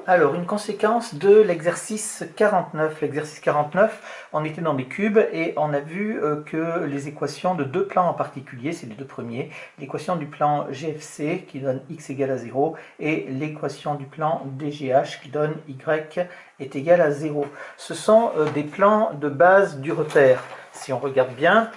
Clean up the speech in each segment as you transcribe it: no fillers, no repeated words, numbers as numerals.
Alors, une conséquence de l'exercice 49. L'exercice 49, on était dans des cubes et on a vu que les équations de deux plans en particulier, c'est les deux premiers, l'équation du plan GFC qui donne x égale à 0 et l'équation du plan DGH qui donne y est égal à 0. Ce sont des plans de base du repère. Si on regarde bien,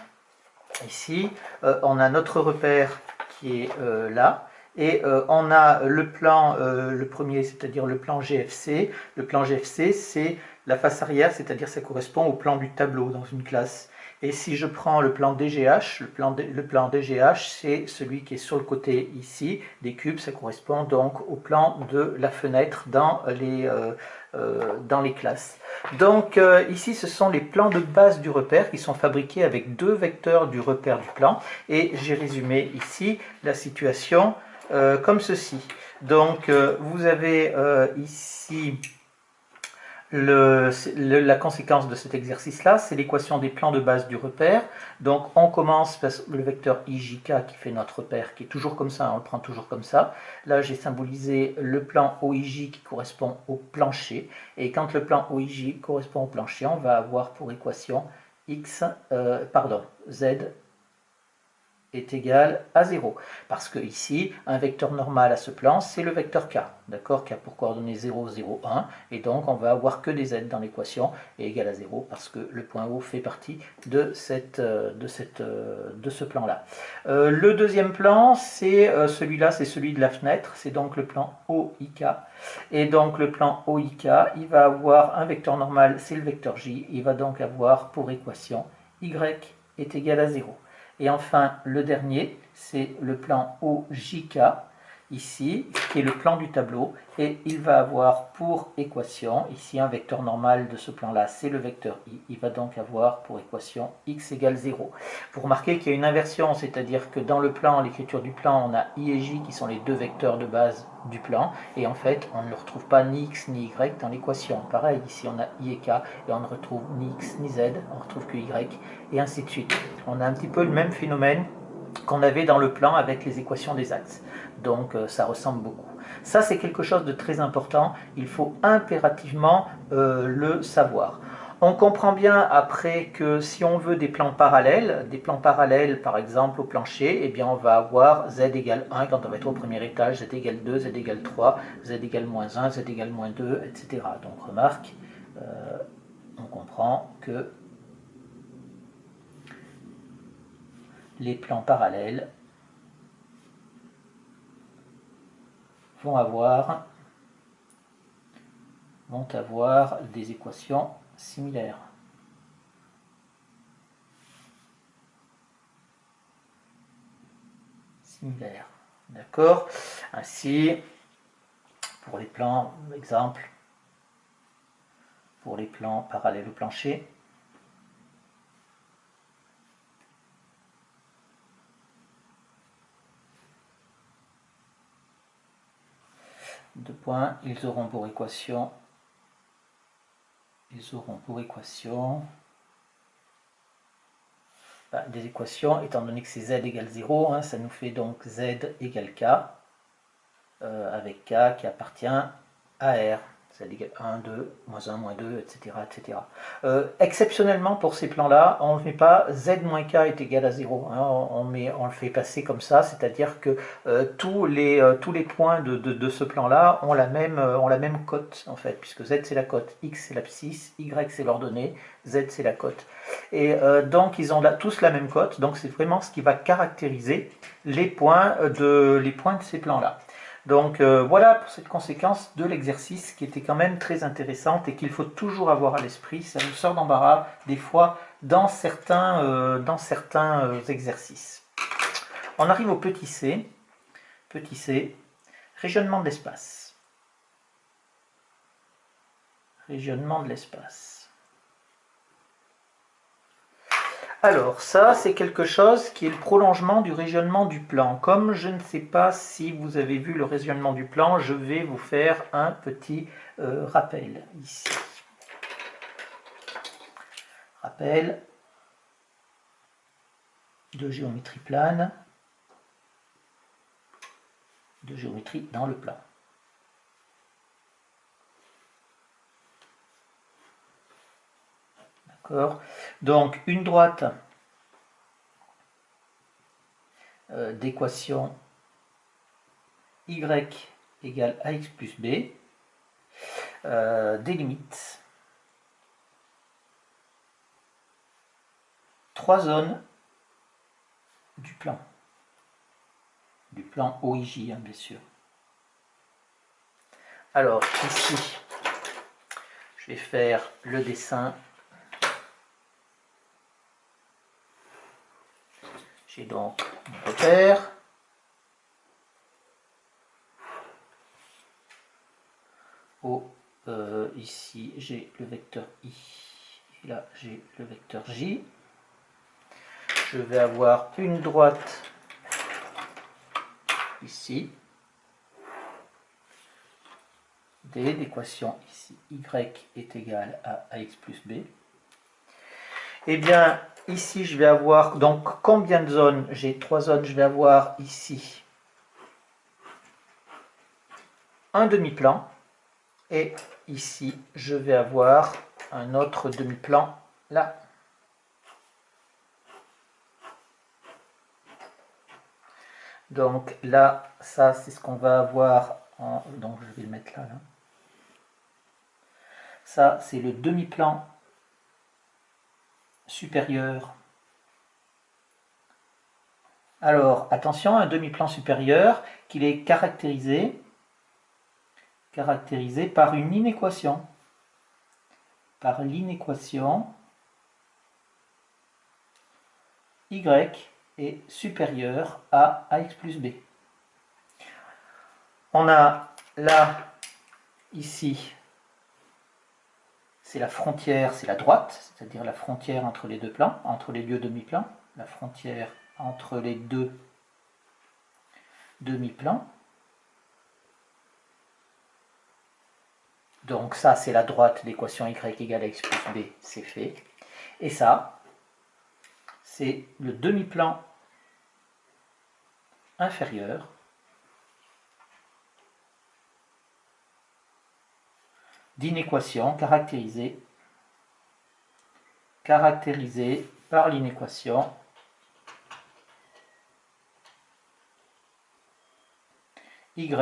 ici, on a notre repère qui est là. Et on a le plan, le premier, c'est-à-dire le plan GFC. Le plan GFC, c'est la face arrière, c'est-à-dire ça correspond au plan du tableau dans une classe. Et si je prends le plan DGH, le plan DGH, c'est celui qui est sur le côté ici des cubes, ça correspond donc au plan de la fenêtre dans les classes. Donc ici, ce sont les plans de base du repère qui sont fabriqués avec deux vecteurs du repère du plan. Et j'ai résumé ici la situation comme ceci. Donc vous avez ici la conséquence de cet exercice-là, c'est l'équation des plans de base du repère. Donc on commence par le vecteur IJK qui fait notre repère, qui est toujours comme ça, on le prend toujours comme ça. Là j'ai symbolisé le plan OIJ qui correspond au plancher. Et quand le plan OIJ correspond au plancher, on va avoir pour équation Z est égal à 0. Parce que ici, un vecteur normal à ce plan, c'est le vecteur k, d'accord, qui a pour coordonnées 0, 0, 1, et donc on va avoir que des z dans l'équation, et égal à 0, parce que le point O fait partie de ce plan-là. Le deuxième plan, c'est celui-là, c'est celui de la fenêtre, c'est donc le plan OIK, et donc le plan OIK, il va avoir un vecteur normal, c'est le vecteur J, il va donc avoir pour équation y est égal à 0. Et enfin, le dernier, c'est le plan OJK, ici, qui est le plan du tableau, et il va avoir pour équation, ici un vecteur normal de ce plan-là, c'est le vecteur I, il va donc avoir pour équation x égale 0. Vous remarquez qu'il y a une inversion, c'est-à-dire que dans le plan, l'écriture du plan, on a I et J qui sont les deux vecteurs de base du plan, et en fait, on ne retrouve pas ni x ni y dans l'équation. Pareil, ici on a I et k, et on ne retrouve ni x ni z, on ne retrouve que y, et ainsi de suite. On a un petit peu le même phénomène qu'on avait dans le plan avec les équations des axes. Donc ça ressemble beaucoup. Ça, c'est quelque chose de très important. Il faut impérativement le savoir. On comprend bien après que si on veut des plans parallèles par exemple au plancher, eh bien on va avoir z égale 1 quand on va être au premier étage, z égale 2, z égale 3, z égale moins 1, z égale moins 2, etc. Donc remarque, on comprend que les plans parallèles vont avoir des équations similaires. D'accord. Ainsi, pour les plans, exemple, pour les plans parallèles au plancher, deux points, ils auront pour équation des équations, étant donné que c'est z égale 0, hein, ça nous fait donc z égale k, avec k qui appartient à r. Z égale 1, 2, moins 1, moins 2, etc. etc. Exceptionnellement, pour ces plans-là, on ne met pas z moins k est égal à 0. Hein, on le fait passer comme ça, c'est-à-dire que tous les points de ce plan-là ont la même cote, en fait, puisque z c'est la cote, x c'est l'abscisse, y c'est l'ordonnée, z c'est la cote. Et donc, ils ont tous la même cote, donc c'est vraiment ce qui va caractériser les points de ces plans-là. Donc voilà pour cette conséquence de l'exercice qui était quand même très intéressante et qu'il faut toujours avoir à l'esprit. Ça nous sort d'embarras des fois dans certains exercices. On arrive au petit c. Petit c, rayonnement de l'espace. Rayonnement de l'espace. Alors ça, c'est quelque chose qui est le prolongement du rayonnement du plan. Comme je ne sais pas si vous avez vu le rayonnement du plan, je vais vous faire un petit rappel ici. Rappel de géométrie plane, de géométrie dans le plan. D'accord. Donc une droite d'équation y égale ax plus b, des limites, 3 zones du plan OIJ, hein, bien sûr. Alors ici, je vais faire le dessin. J'ai donc mon repère. Ici, j'ai le vecteur I. Et là, j'ai le vecteur J. Je vais avoir une droite ici. D d'équation ici, y est égal à ax plus b. Et bien, ici, je vais avoir, donc, combien de zones? J'ai 3 zones, je vais avoir ici un demi-plan. Et ici, je vais avoir un autre demi-plan là. Donc là, ça, c'est ce qu'on va avoir. Donc, je vais le mettre là. Ça, c'est le demi-plan supérieur. Alors, attention, un demi-plan supérieur qu'il est caractérisé par une inéquation. Par l'inéquation y est supérieur à ax plus b. On a là, ici, c'est la frontière, c'est la droite, c'est-à-dire la frontière entre les deux plans, entre les deux demi-plans, la frontière entre les deux demi-plans. Donc ça, c'est la droite d'équation y égale à x plus b, c'est fait. Et ça, c'est le demi-plan inférieur d'inéquation caractérisée par l'inéquation y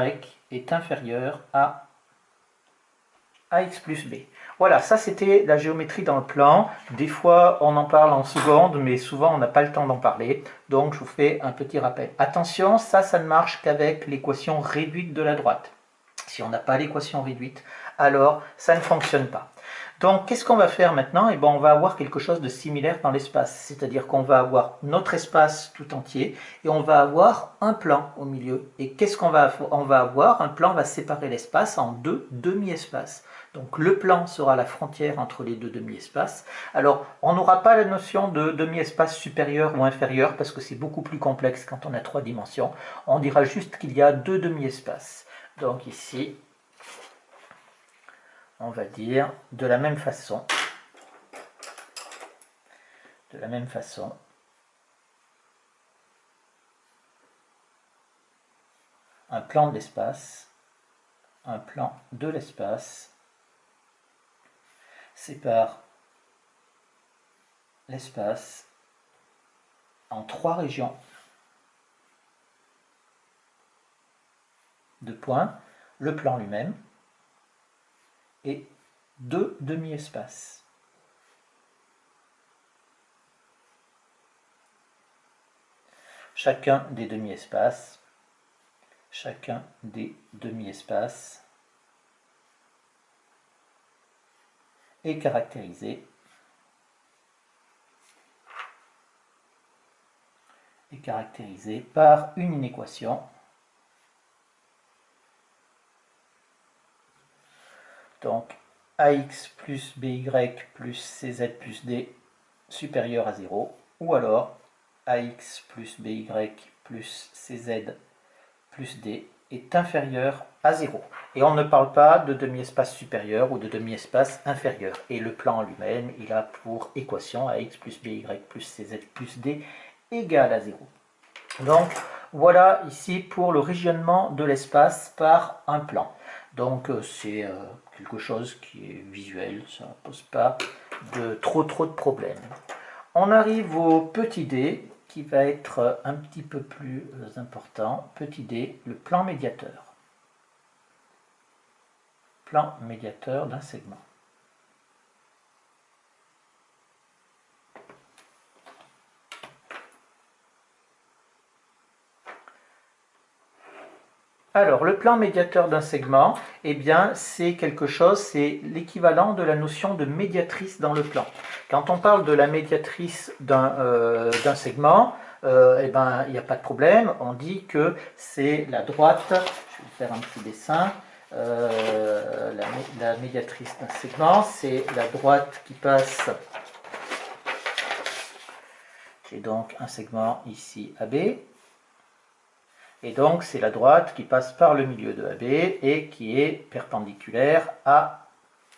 est inférieur à ax plus b. Voilà, ça c'était la géométrie dans le plan. Des fois on en parle en secondes, mais souvent on n'a pas le temps d'en parler. Donc je vous fais un petit rappel. Attention, ça ne marche qu'avec l'équation réduite de la droite. Si on n'a pas l'équation réduite, alors ça ne fonctionne pas. Donc qu'est-ce qu'on va faire maintenant? Eh bien, on va avoir quelque chose de similaire dans l'espace. C'est-à-dire qu'on va avoir notre espace tout entier et on va avoir un plan au milieu. Et qu'est-ce qu'on va avoir? Un plan va séparer l'espace en deux demi-espaces. Donc le plan sera la frontière entre les deux demi-espaces. Alors on n'aura pas la notion de demi-espace supérieur ou inférieur parce que c'est beaucoup plus complexe quand on a 3 dimensions. On dira juste qu'il y a 2 demi-espaces. Donc ici, on va dire de la même façon, un plan de l'espace, sépare l'espace en 3 régions de points, le plan lui-même, et 2 demi-espaces. Chacun des demi-espaces est caractérisé par une inéquation donc ax plus by plus cz plus d supérieur à 0, ou alors ax plus by plus cz plus d est inférieur à 0. Et on ne parle pas de demi-espace supérieur ou de demi-espace inférieur. Et le plan lui-même, il a pour équation ax plus by plus cz plus d égale à 0. Donc voilà ici pour le régionnement de l'espace par un plan. Donc c'est quelque chose qui est visuel, ça ne pose pas de trop de problèmes. On arrive au petit d qui va être un petit peu plus important. Petit d, le plan médiateur. Plan médiateur d'un segment. Alors, le plan médiateur d'un segment, eh bien, c'est quelque chose, c'est l'équivalent de la notion de médiatrice dans le plan. Quand on parle de la médiatrice d'un segment, eh ben, il n'y a pas de problème. On dit que c'est la droite, je vais faire un petit dessin, la médiatrice d'un segment, c'est la droite qui passe, j'ai donc un segment ici AB, et donc c'est la droite qui passe par le milieu de AB et qui est perpendiculaire à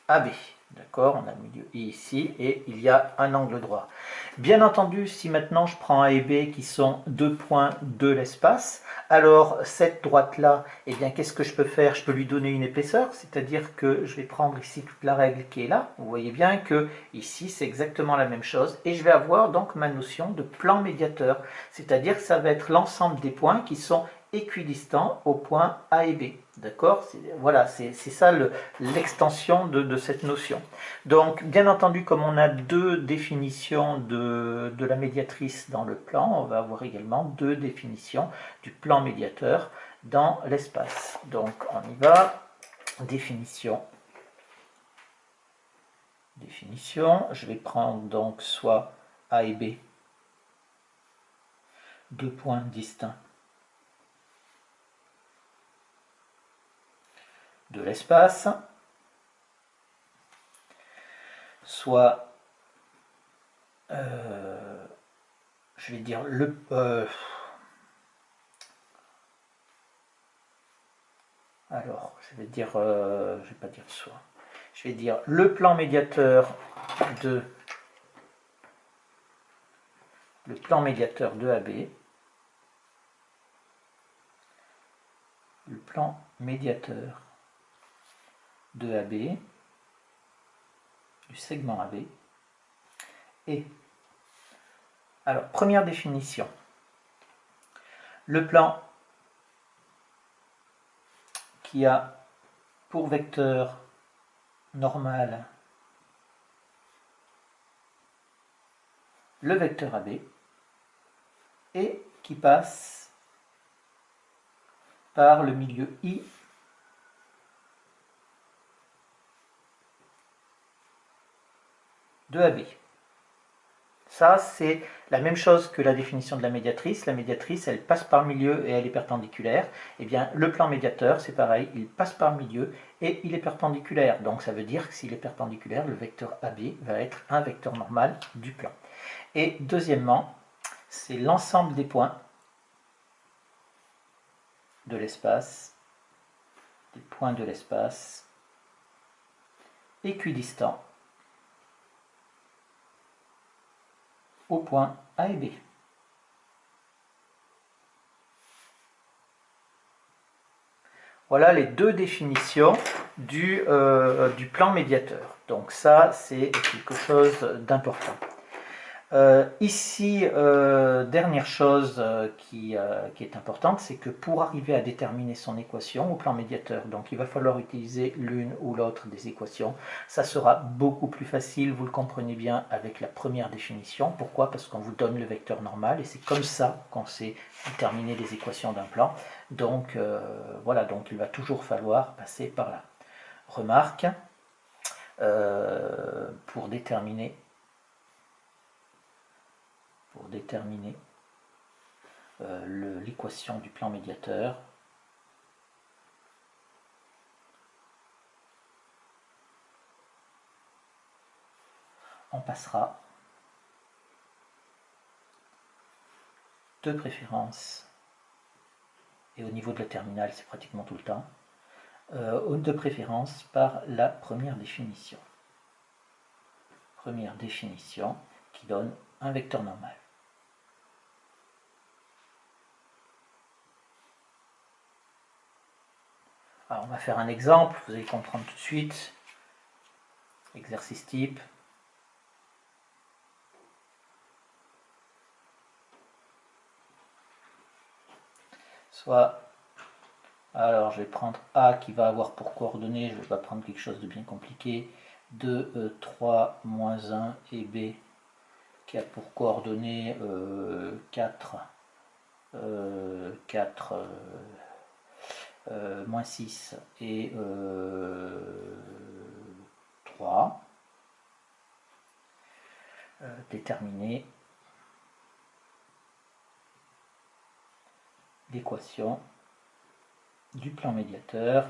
AB. D'accord, on a le milieu I ici et il y a un angle droit. Bien entendu, si maintenant je prends A et B qui sont deux points de l'espace, alors cette droite-là, eh bien qu'est-ce que je peux faire? Je peux lui donner une épaisseur, c'est-à-dire que je vais prendre ici toute la règle qui est là. Vous voyez bien que ici c'est exactement la même chose et je vais avoir donc ma notion de plan médiateur, c'est-à-dire que ça va être l'ensemble des points qui sont équidistants aux points A et B. D'accord? Voilà, c'est ça l'extension de cette notion. Donc, bien entendu, comme on a deux définitions de la médiatrice dans le plan, on va avoir également deux définitions du plan médiateur dans l'espace. Donc, on y va. Définition. Définition. Je vais prendre donc soit A et B, deux points distincts de l'espace, soit je vais dire alors je vais dire je vais pas dire soit, je vais dire le plan médiateur de AB, le plan médiateur de AB, du segment AB, et alors première définition, le plan qui a pour vecteur normal le vecteur AB et qui passe par le milieu I de AB. Ça, c'est la même chose que la définition de la médiatrice. La médiatrice, elle passe par le milieu et elle est perpendiculaire. Eh bien, le plan médiateur, c'est pareil, il passe par le milieu et il est perpendiculaire. Donc, ça veut dire que s'il est perpendiculaire, le vecteur AB va être un vecteur normal du plan. Et deuxièmement, c'est l'ensemble des points de l'espace, équidistants aux points A et B. Voilà les deux définitions du plan médiateur. Donc ça, c'est quelque chose d'important. Ici, dernière chose qui est importante, c'est que pour arriver à déterminer son équation au plan médiateur, donc il va falloir utiliser l'une ou l'autre des équations. Ça sera beaucoup plus facile, vous le comprenez bien, avec la première définition. Pourquoi? Parce qu'on vous donne le vecteur normal et c'est comme ça qu'on sait déterminer les équations d'un plan. Donc voilà, donc il va toujours falloir passer par là. Remarque, pour déterminer l'équation du plan médiateur, on passera de préférence, et au niveau de la terminale c'est pratiquement tout le temps, de préférence par la première définition. Première définition qui donne un vecteur normal. Alors on va faire un exemple, vous allez comprendre tout de suite. Exercice type. soit, alors je vais prendre A qui va avoir pour coordonnées, je ne vais pas prendre quelque chose de bien compliqué, 2, 3, moins 1, et B qui a pour coordonnées 4, 4 moins 6 et 3. Déterminer l'équation du plan médiateur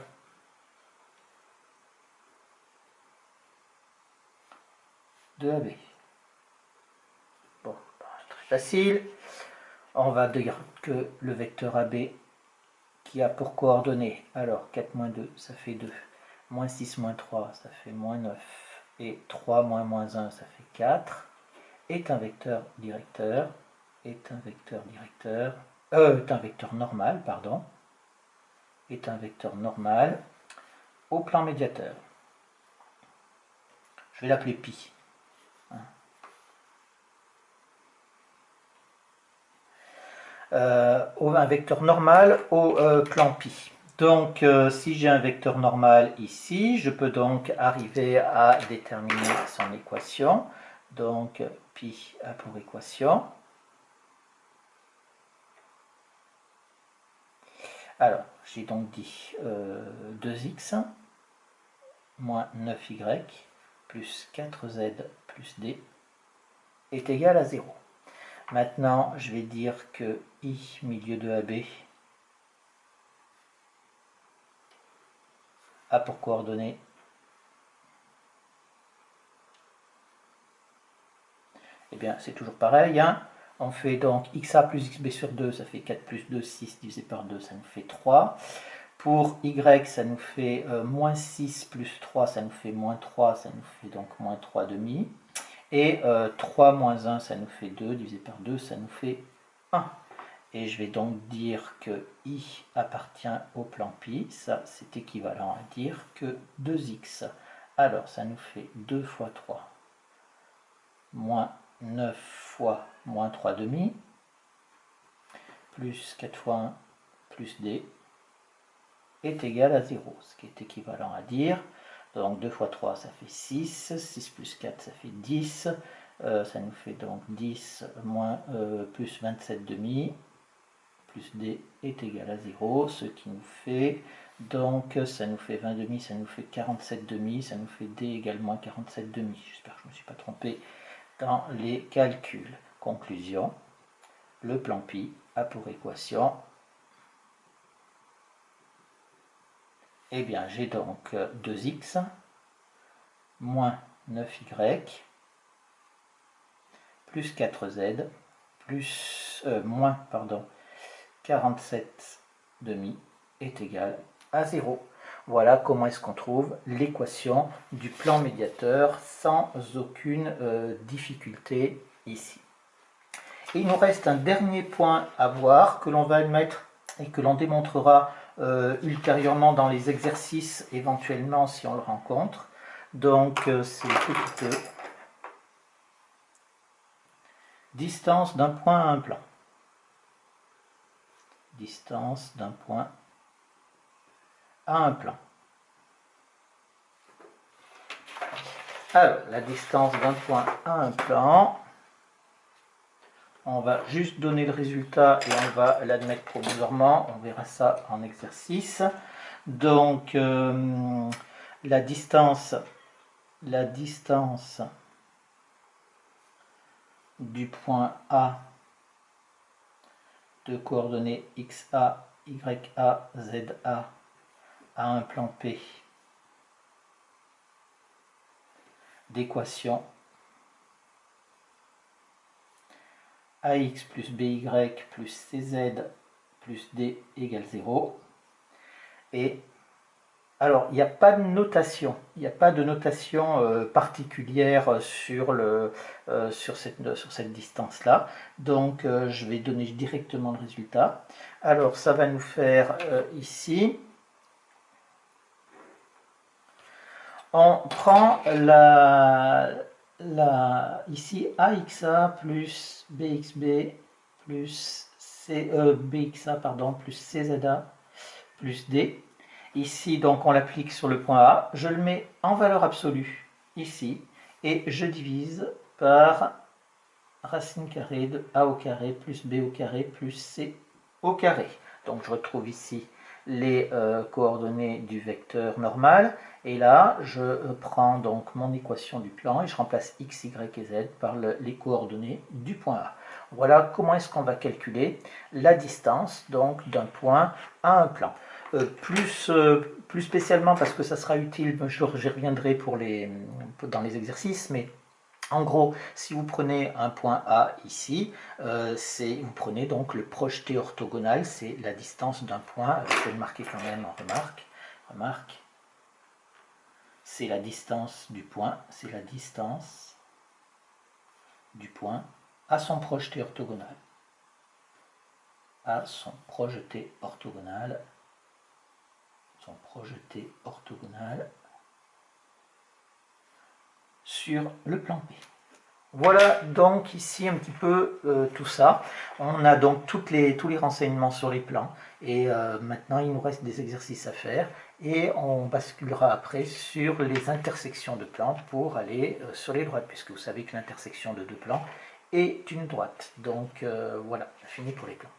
de AB. Bon, très facile. On va dire que le vecteur AB qui a pour coordonnées, alors 4 moins 2, ça fait 2, moins 6 moins 3, ça fait moins 9, et 3 moins moins 1, ça fait 4, est un vecteur directeur, est un vecteur normal, pardon, est un vecteur normal au plan médiateur. Je vais l'appeler pi. Un vecteur normal au plan pi. Donc, si j'ai un vecteur normal ici, je peux donc arriver à déterminer son équation. Donc, pi a pour équation. Alors, j'ai donc dit 2x moins 9y plus 4z plus d est égal à 0. Maintenant, je vais dire que I milieu de AB a pour coordonnées eh bien c'est toujours pareil, hein. On fait donc xa plus xb sur 2, ça fait 4 plus 2, 6 divisé par 2, ça nous fait 3. Pour y, ça nous fait moins 6 plus 3, ça nous fait moins 3, ça nous fait donc moins 3 demi. Et 3 moins 1, ça nous fait 2, divisé par 2, ça nous fait 1. Et je vais donc dire que I appartient au plan pi, ça c'est équivalent à dire que 2x. Alors ça nous fait 2 fois 3, moins 9 fois moins 3 demi, plus 4 fois 1, plus d, est égal à 0, ce qui est équivalent à dire, donc 2 fois 3 ça fait 6, 6 plus 4 ça fait 10, ça nous fait donc 10 moins plus 27 demi, plus d est égal à 0, ce qui nous fait, donc ça nous fait 20 demi, ça nous fait 47 demi, ça nous fait d égale moins 47 demi. J'espère que je ne me suis pas trompé dans les calculs. Conclusion, le plan pi a pour équation, eh bien j'ai donc 2x moins 9y plus 4z plus moins pardon 47 demi est égal à 0. Voilà comment est-ce qu'on trouve l'équation du plan médiateur sans aucune difficulté ici. Et il nous reste un dernier point à voir que l'on va mettre et que l'on démontrera ultérieurement dans les exercices, éventuellement si on le rencontre. Donc c'est petit e, distance d'un point à un plan. Distance d'un point à un plan. Alors, la distance d'un point à un plan, on va juste donner le résultat et on va l'admettre provisoirement, on verra ça en exercice. Donc, la distance du point A de coordonnées xa, ya, za à un plan P d'équation ax plus by plus cz plus d égale 0. Et alors, il n'y a pas de notation, particulière sur cette distance-là. Donc, je vais donner directement le résultat. Alors, ça va nous faire ici. On prend ici AXA plus BXB plus BXA pardon, plus CZA plus D. Ici, donc, on l'applique sur le point A. Je le mets en valeur absolue ici et je divise par racine carrée de A au carré plus B au carré plus C au carré. Donc, je retrouve ici les coordonnées du vecteur normal. Et là, je prends donc mon équation du plan et je remplace x, y et z par les coordonnées du point A. Voilà comment est-ce qu'on va calculer la distance donc d'un point à un plan. Plus spécialement, parce que ça sera utile, j'y reviendrai dans les exercices, mais en gros, si vous prenez un point A ici, vous prenez donc le projeté orthogonal, c'est la distance d'un point, je vais le marquer quand même en remarque, c'est la distance du point, c'est la distance du point à son projeté orthogonal. À son projeté orthogonal. Son projeté orthogonal sur le plan P. Voilà donc ici un petit peu tout ça. On a donc tous les renseignements sur les plans et maintenant il nous reste des exercices à faire et on basculera après sur les intersections de plans pour aller sur les droites, puisque vous savez que l'intersection de deux plans est une droite. Donc voilà, fini pour les plans.